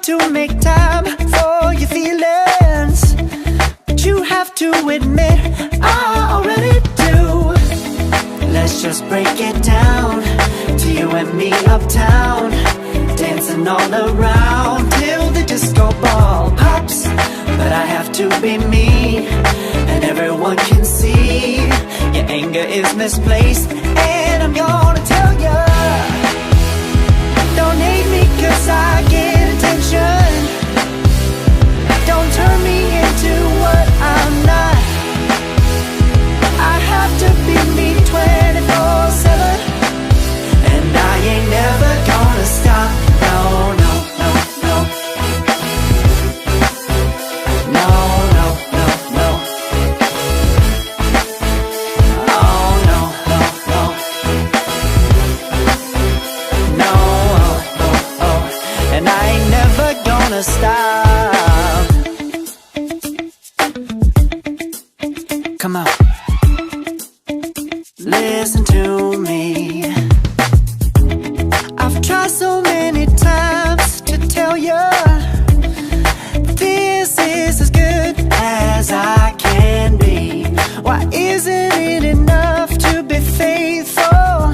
To make time for your feelings, but you have to admit I already do. Let's just break it down to you and me uptown, dancing all around till the disco ball pops. But I have to be me, and everyone can see your anger is misplaced. And I'm gonna tell ya, don't hate me 'cause I get attention. Don't turn me into what I'm not. I have to be me 24/7, and I ain't never gonna stop. No, no, no, no. No, no, no, no. Oh, no, no, no. No, oh, oh, oh. And I ain't never gonna stop. Come on, listen to me. I've tried so many times to tell you this is as good as I can be. Why isn't it enough to be faithful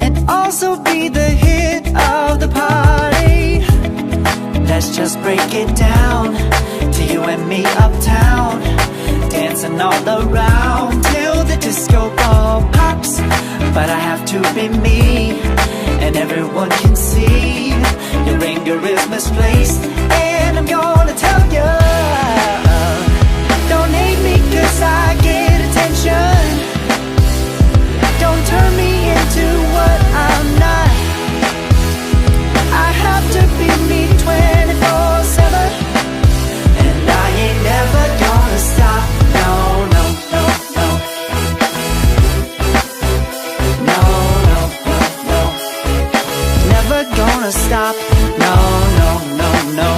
and also be the hit of the party? Let's just break it down to you and me uptown, dancing all around till the disco ball pops. But I have to be me, and everyone can see your anger is misplaced. And I'm gonna tell you, don't hate me 'cause I get attention. Don't turn me into what I'm not. I have to be me 24/7, and I ain't never gonna stop. No, no, no, no. No, no, no, no. Never gonna stop. No, no, no, no.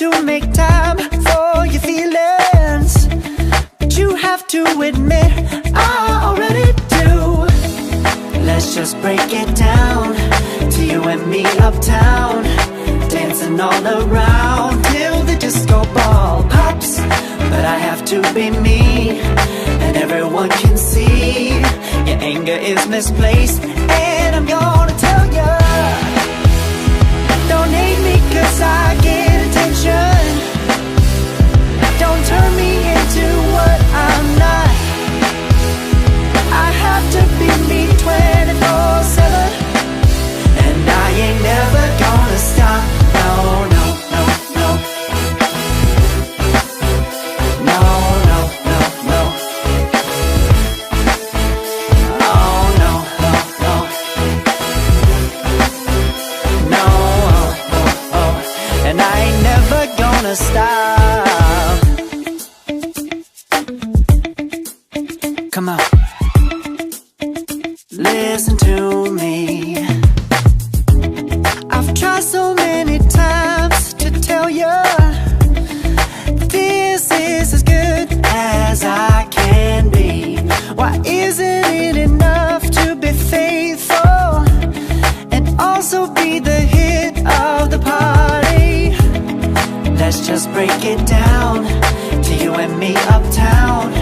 to make time for your feelings, but you have to admit I already do. Let's just break it down to you and me uptown, dancing all around till the disco ball pops. But I have to be me, and everyone can see your anger is misplaced. And I'm gonna tell ya, don't hate me 'cause I get attention. Don't turn me into what I'm not. I have to be me 24/7, and I ain't never gonna stop. No, no, no, no. No, no, no, no. Oh, no, no, no. No, oh, oh, oh. And I ain't never gonna stop. Come on. Listen to me. I've tried so many times to tell you this is as good as I can be. Why isn't it enough to be faithful and also be the hit of the party? Let's just break it down to you and me uptown,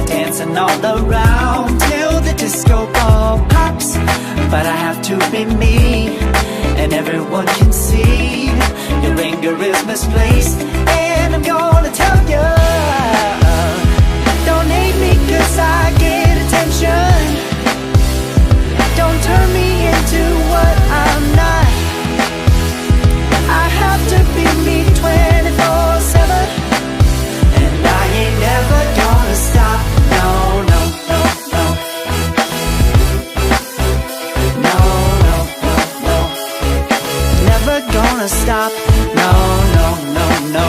dancing all around till the disco ball pops. But I have to be me, and everyone can see your anger is misplaced. And I'm gonna tell ya, don't hate me 'cause I get attention. Don't turn me into what I'm not. I have to be me 24/7, and I ain't never gonna stop. No, no, no, no. No, no, no, no. Never gonna stop. No, no, no, no.